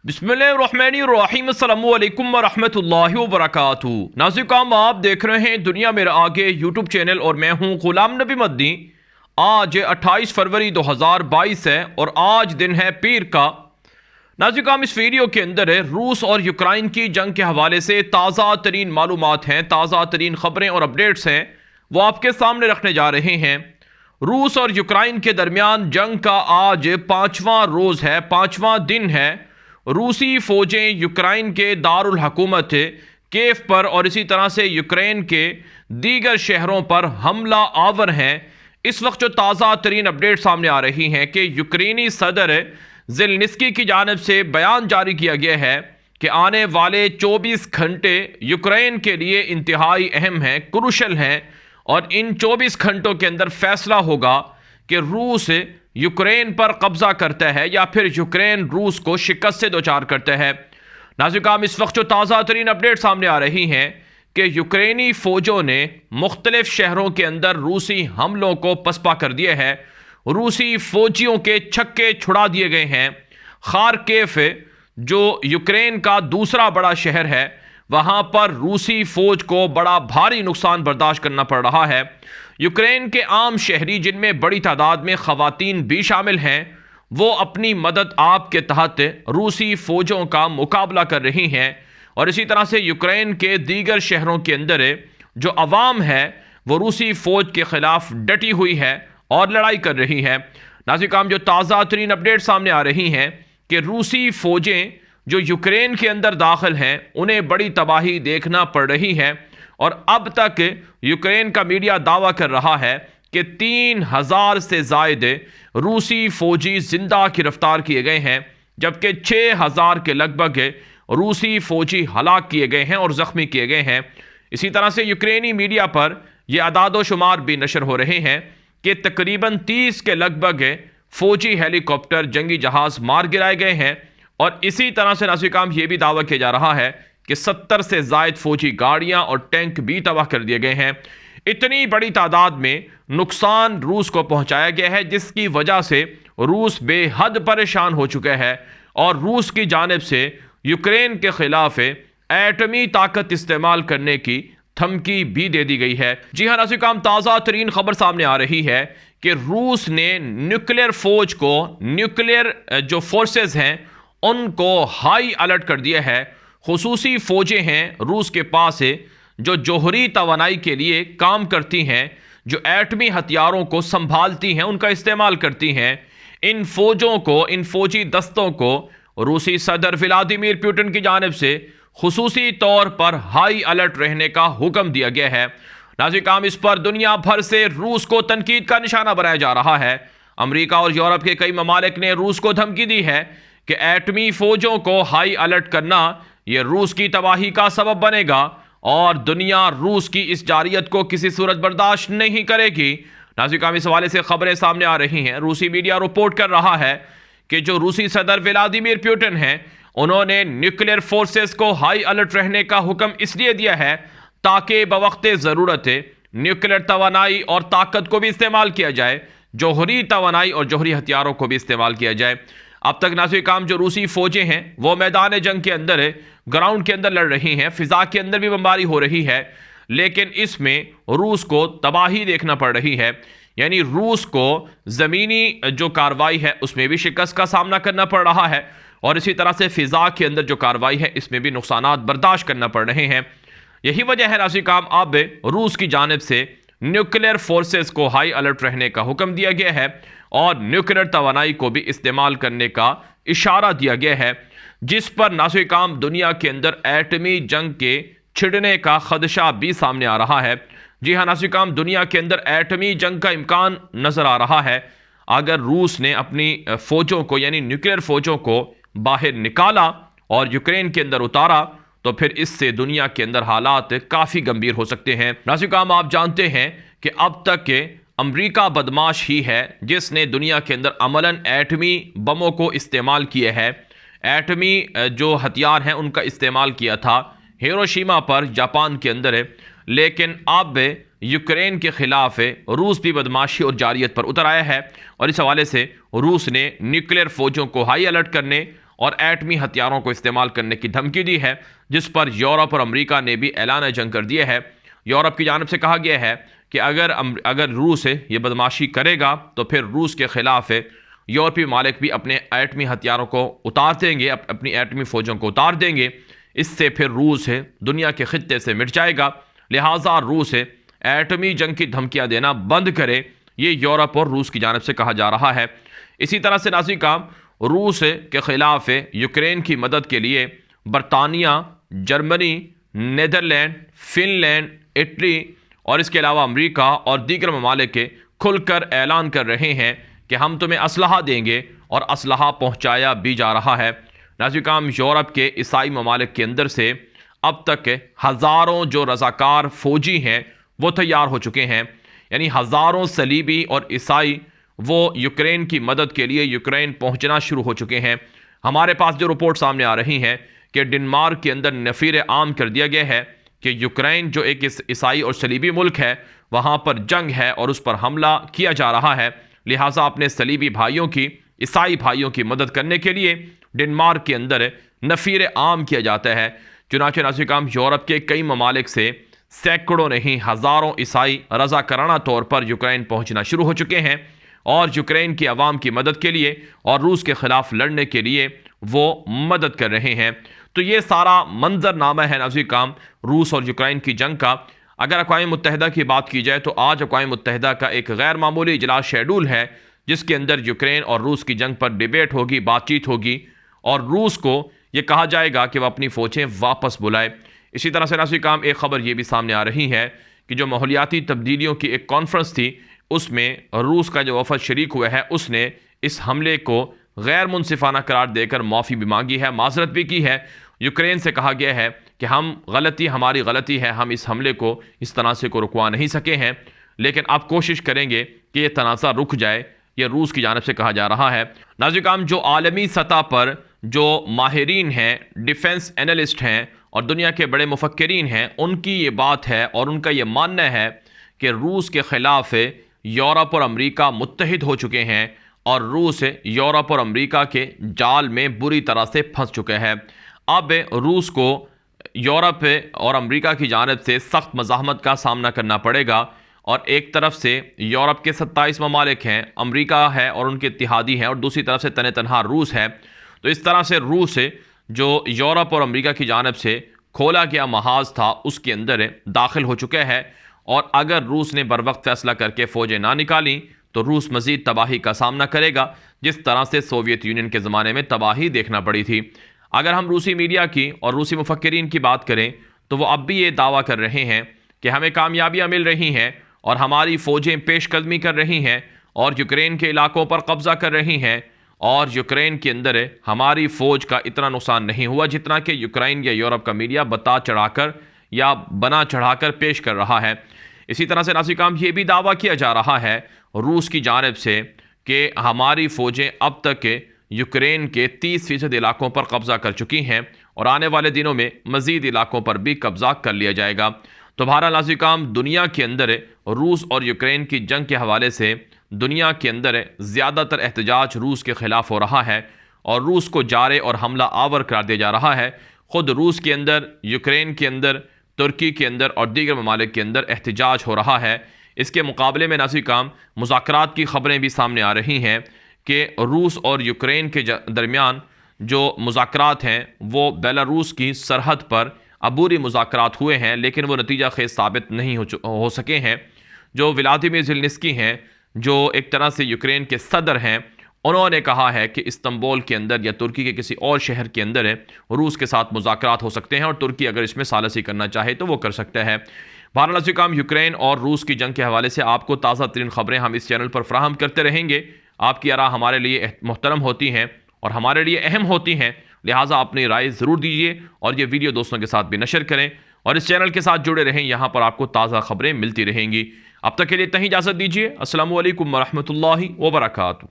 बिस्मिल्लाहिर्रहमानिर्रहीम अस्सलामु अलैकुम वरहमतुल्लाहि वबरकातुहू। नाज़रीन, आप देख रहे हैं दुनिया मेरे आगे यूट्यूब चैनल और मैं हूं गुलाम नबी मद्दी। आज 28 फरवरी 2022 है और आज दिन है पीर का। नाज़रीन, इस वीडियो के अंदर रूस और यूक्रेन की जंग के हवाले से ताज़ा तरीन मालूमात हैं, ताज़ा तरीन खबरें और अपडेट्स हैं, वो आपके सामने रखने जा रहे हैं। रूस और यूक्रेन के दरमियान जंग का आज 5वां रोज़ है, 5वां दिन है। रूसी फौजें यूक्रेन के दारुल हुकूमत कीव पर और इसी तरह से यूक्रेन के दीगर शहरों पर हमला आवर हैं। इस वक्त जो ताज़ा तरीन अपडेट सामने आ रही हैं कि यूक्रेनी सदर ज़ेलेंस्की की जानिब से बयान जारी किया गया है कि आने वाले 24 घंटे यूक्रेन के लिए इंतहाई अहम हैं, क्रूशल हैं, और इन 24 घंटों के अंदर फैसला होगा कि रूस यूक्रेन पर कब्जा करता है या फिर यूक्रेन रूस को शिकस्त से दोचार करता है। नाज़रीन, इस वक्त जो ताज़ा तरीन अपडेट सामने आ रही हैं कि यूक्रेनी फ़ौजों ने मुख्तलिफ शहरों के अंदर रूसी हमलों को पसपा कर दिया है। रूसी फ़ौजियों के छक्के छुड़ा दिए गए हैं। खार्किव जो यूक्रेन का दूसरा बड़ा शहर है, वहाँ पर रूसी फ़ौज को बड़ा भारी नुकसान बर्दाश्त करना पड़ रहा है। यूक्रेन के आम शहरी, जिनमें बड़ी तादाद में ख़वातीन भी शामिल हैं, वो अपनी मदद आप के तहत रूसी फ़ौजों का मुकाबला कर रही हैं। और इसी तरह से यूक्रेन के दीगर शहरों के अंदर जो अवाम है वो रूसी फ़ौज के ख़िलाफ़ डटी हुई है और लड़ाई कर रही है। नाज़रीन, जो ताज़ा तरीन अपडेट सामने आ रही हैं कि रूसी फ़ौजें जो यूक्रेन के अंदर दाखिल हैं उन्हें बड़ी तबाही देखना पड़ रही है। और अब तक यूक्रेन का मीडिया दावा कर रहा है कि 3000 से ज़ायद रूसी फ़ौजी ज़िंदा गिरफ्तार किए गए हैं, जबकि 6000 के लगभग रूसी फ़ौजी हलाक किए गए हैं और ज़ख्मी किए गए हैं। इसी तरह से यूक्रेनी मीडिया पर यह अदाद शुमार भी नशर हो रहे हैं कि तकरीबन 30 के लगभग फ़ौजी हेलीकॉप्टर, जंगी जहाज़ मार गिराए गए हैं। और इसी तरह से नाज़रीन, यह भी दावा किया जा रहा है कि 70 से ज़ायद फ़ौजी गाड़ियां और टैंक भी तबाह कर दिए गए हैं। इतनी बड़ी तादाद में नुकसान रूस को पहुंचाया गया है, जिसकी वजह से रूस बेहद परेशान हो चुका है और रूस की जानिब से यूक्रेन के खिलाफ एटमी ताकत इस्तेमाल करने की धमकी भी दे दी गई है। जी हाँ नाज़रीन, ताज़ा तरीन खबर सामने आ रही है कि रूस ने न्यूक्लियर फौज को, न्यूक्लियर जो फोर्सेस हैं उनको हाई अलर्ट कर दिया है। खुसूसी फ़ौजें हैं रूस के पास जो जोहरी तवानाई के लिए काम करती हैं, जो एटमी हथियारों को संभालती हैं, उनका इस्तेमाल करती हैं। इन फ़ौजों को, इन फ़ौजी दस्तों को रूसी सदर व्लादिमीर पुतिन की जानिब से खुसूसी तौर पर हाई अलर्ट रहने का हुक्म दिया गया है। नाज़रीन, इस पर दुनिया भर से रूस को तनकीद का निशाना बनाया जा रहा है। अमरीका और यूरोप के कई ममालिक ने रूस को धमकी दी है कि एटमी फ़ौजों को हाई अलर्ट करना यह रूस की तबाही का सबब बनेगा और दुनिया रूस की इस जारियत को किसी सूरत बर्दाश्त नहीं करेगी। नाज़रीन, इस हवाले से खबरें सामने आ रही हैं। रूसी मीडिया रिपोर्ट कर रहा है कि जो रूसी सदर व्लादिमीर पुतिन हैं, उन्होंने न्यूक्लियर फोर्सेस को हाई अलर्ट रहने का हुक्म इसलिए दिया है ताकि बवक्त ज़रूरत न्यूक्लियर तवानाई और ताकत को भी इस्तेमाल किया जाए, जोहरी तवानाई और जोहरी हथियारों को भी इस्तेमाल किया जाए। अब तक नाज़रीन, जो रूसी फ़ौजें हैं वो मैदान जंग के अंदर ग्राउंड के अंदर लड़ रही हैं, फ़िज़ा के अंदर भी बमबारी हो रही है, लेकिन इसमें रूस को तबाही देखना पड़ रही है। यानी रूस को ज़मीनी जो कार्रवाई है उसमें भी शिकस्त का सामना करना पड़ रहा है और इसी तरह से फ़िज़ा के अंदर जो कार्रवाई है इसमें भी नुकसानात बर्दाश्त करना पड़ रहे हैं। यही वजह है नाज़रीन, अब रूस की जानिब से न्यूक्लियर फोर्सेस को हाई अलर्ट रहने का हुक्म दिया गया है और न्यूक्लियर तवानाई को भी इस्तेमाल करने का इशारा दिया गया है, जिस पर नाज़रीन दुनिया के अंदर एटमी जंग के छिड़ने का खदशा भी सामने आ रहा है। जी हाँ नाज़रीन, दुनिया के अंदर एटमी जंग का इम्कान नज़र आ रहा है। अगर रूस ने अपनी फ़ौजों को, यानी न्यूक्लियर फ़ौजों को बाहर निकाला और यूक्रेन के अंदर उतारा तो फिर इससे दुनिया के अंदर हालात काफ़ी गंभीर हो सकते हैं। नाज़रीन, आप जानते हैं कि अब तक के अमरीका बदमाश ही है जिसने दुनिया के अंदर अमलन एटमी बमों को इस्तेमाल किया है। एटमी जो हथियार हैं उनका इस्तेमाल किया था हिरोशिमा पर, जापान के अंदर है। लेकिन अब यूक्रेन के ख़िलाफ़ रूस भी बदमाशी और जारियत पर उतर आया है और इस हवाले से रूस ने न्यूक्लियर फ़ौजों को हाई अलर्ट करने और एटमी हथियारों को इस्तेमाल करने की धमकी दी है, जिस पर यूरोप और अमेरिका ने भी ऐलान जंग कर दिया है। यूरोप की जानिब से कहा गया है कि अगर रूस ये बदमाशी करेगा तो फिर रूस के खिलाफ यूरोपीय मालिक भी अपने एटमी हथियारों को उतार देंगे, अपनी एटमी फ़ौजों को उतार देंगे। इससे फिर रूस दुनिया के खित्ते से मिट जाएगा। लिहाजा रूस एटमी जंग की धमकियाँ देना बंद करे, ये यूरोप और रूस की जानिब से कहा जा रहा है। इसी तरह से नाज़रीन काम रूस के ख़िलाफ़ यूक्रेन की मदद के लिए बरतानिया, जर्मनी, नीदरलैंड, फिनलैंड, इटली और इसके अलावा अमेरिका और दीगर ममालिक खुलकर ऐलान कर रहे हैं कि हम तुम्हें असलहा देंगे, और असलहा पहुँचाया भी जा रहा है। नाज़रीन काम यूरोप के ईसाई ममालिक के अंदर से अब तक हज़ारों जो रज़ाकार फ़ौजी हैं वो तैयार हो चुके हैं, यानी हज़ारों सलीबी और ईसाई वो यूक्रेन की मदद के लिए यूक्रेन पहुंचना शुरू हो चुके हैं। हमारे पास जो रिपोर्ट सामने आ रही हैं कि डेनमार्क के अंदर नफ़ीर आम कर दिया गया है कि यूक्रेन जो एक ईसाई और सलीबी मुल्क है, वहाँ पर जंग है और उस पर हमला किया जा रहा है। लिहाजा अपने सलीबी भाइयों की, ईसाई भाइयों की मदद करने के लिए डेनमार्क के अंदर नफ़ीर आम किया जाता है। चुनांचे नाज़रीन काम यूरोप के कई ममालिक से सैकड़ों नहीं हज़ारों ईसाई रज़ाकाराना तौर पर यूक्रेन पहुँचना शुरू हो चुके हैं और यूक्रेन की आवाम की मदद के लिए और रूस के ख़िलाफ़ लड़ने के लिए वो मदद कर रहे हैं। तो ये सारा मंजरनामा है नाज़रीन काम रूस और यूक्रेन की जंग का। अगर अक़वाम मुत्तहिदा की बात की जाए तो आज अक़वाम मुत्तहिदा का एक गैर मामूली इजलास शेड्यूल है, जिसके अंदर यूक्रेन और रूस की जंग पर डिबेट होगी, बातचीत होगी और रूस को ये कहा जाएगा कि वह अपनी फ़ौजें वापस बुलाए। इसी तरह से नाज़रीन काम एक ख़बर ये भी सामने आ रही है कि जो माहौलियाती तब्दीलियों की एक कॉन्फ्रेंस थी, उसमें रूस का जो वफद शरीक हुआ है उसने इस हमले को गैर मुनसिफाना करार देकर माफ़ी भी मांगी है, माजरत भी की है। यूक्रेन से कहा गया है कि हमारी गलती है, हम इस हमले को, इस तनाज़े को रुकवा नहीं सके हैं, लेकिन अब कोशिश करेंगे कि ये तनाज़ा रुक जाए। ये रूस की जानिब से कहा जा रहा है। नाज़रीन काम जो आलमी सतह पर जो माहिरीन हैं, डिफेंस एनालिस्ट हैं और दुनिया के बड़े मुफक्किरीन हैं, उनकी ये बात है और उनका ये मानना है कि रूस के ख़िलाफ़ यूरोप और अमेरिका मुत्तहिद हो चुके हैं और रूस यूरोप और अमेरिका के जाल में बुरी तरह से फंस चुका है। अब रूस को यूरोप और अमेरिका की जानिब से सख्त मज़ाहमत का सामना करना पड़ेगा और एक तरफ से यूरोप के 27 ममालिक हैं, अमेरिका है और उनके इत्तेहादी हैं, और दूसरी तरफ से तने तनहा रूस है। तो इस तरह से रूस जो यूरोप और अमेरिका की जानिब से खोला गया महाज था उसके अंदर दाखिल हो चुका है, और अगर रूस ने बर वक्त फैसला करके फ़ौजें ना निकाली तो रूस मज़ीद तबाही का सामना करेगा, जिस तरह से सोवियत यूनियन के ज़माने में तबाही देखना पड़ी थी। अगर हम रूसी मीडिया की और रूसी मुफक्किरीन की बात करें तो वो अब भी ये दावा कर रहे हैं कि हमें कामयाबियाँ मिल रही हैं और हमारी फ़ौजें पेशकदमी कर रही हैं और यूक्रेन के इलाकों पर कब्ज़ा कर रही हैं, और यूक्रेन के अंदर हमारी फ़ौज का इतना नुकसान नहीं हुआ जितना कि यूक्रेन या यूरोप का मीडिया बता चढ़ाकर या बना चढ़ाकर पेश कर रहा है। इसी तरह से नाज़रीन काम ये भी दावा किया जा रहा है रूस की जानिब से कि हमारी फ़ौजें अब तक यूक्रेन के 30% इलाकों पर कब्ज़ा कर चुकी हैं और आने वाले दिनों में मज़ीद इलाकों पर भी कब्ज़ा कर लिया जाएगा। तो बहरहाल नाज़रीन काम दुनिया के अंदर रूस और यूक्रेन की जंग के हवाले से दुनिया के अंदर ज़्यादातर एहतजाज रूस के ख़िलाफ़ हो रहा है और रूस को जारे और हमला आवर करार दिया जा रहा है। ख़ुद रूस के अंदर, यूक्रेन के अंदर, तुर्की के अंदर और दीगर ममालिक के अंदर एहतजाज हो रहा है। इसके मुकाबले में नाज़रीन काम मुज़ाकरात की ख़बरें भी सामने आ रही हैं कि रूस और यूक्रेन के दरमियान जो मुज़ाकरात हैं वो बेलारूस की सरहद पर अबूरी मुज़ाकरात हुए हैं, लेकिन वो नतीजा खेज़ साबित नहीं हो सके हैं। जो व्लादिमीर ज़ेलेंस्की हैं, जो एक तरह से यूक्रेन के सदर हैं, उन्होंने कहा है कि इस्तांबुल के अंदर या तुर्की के किसी और शहर के अंदर रूस के साथ मुज़ाकरात हो सकते हैं और तुर्की अगर इसमें सालसी करना चाहे तो वो कर सकता है। बहरहाल नाज़रीन काम यूक्रेन और रूस की जंग के हवाले से आपको ताज़ा तरीन ख़बरें हम इस चैनल पर फराहम करते रहेंगे। आपकी आरा हमारे लिए मुहतरम होती हैं और हमारे लिए अहम होती हैं, लिहाजा अपनी राय ज़रूर दीजिए और ये वीडियो दोस्तों के साथ भी नशर करें और इस चैनल के साथ जुड़े रहें। यहाँ पर आपको ताज़ा ख़बरें मिलती रहेंगी। अब तक के लिए इतना ही इजाज़त दीजिए। अस्सलामु अलैकुम व रहमतुल्लाहि व बरकातुहू।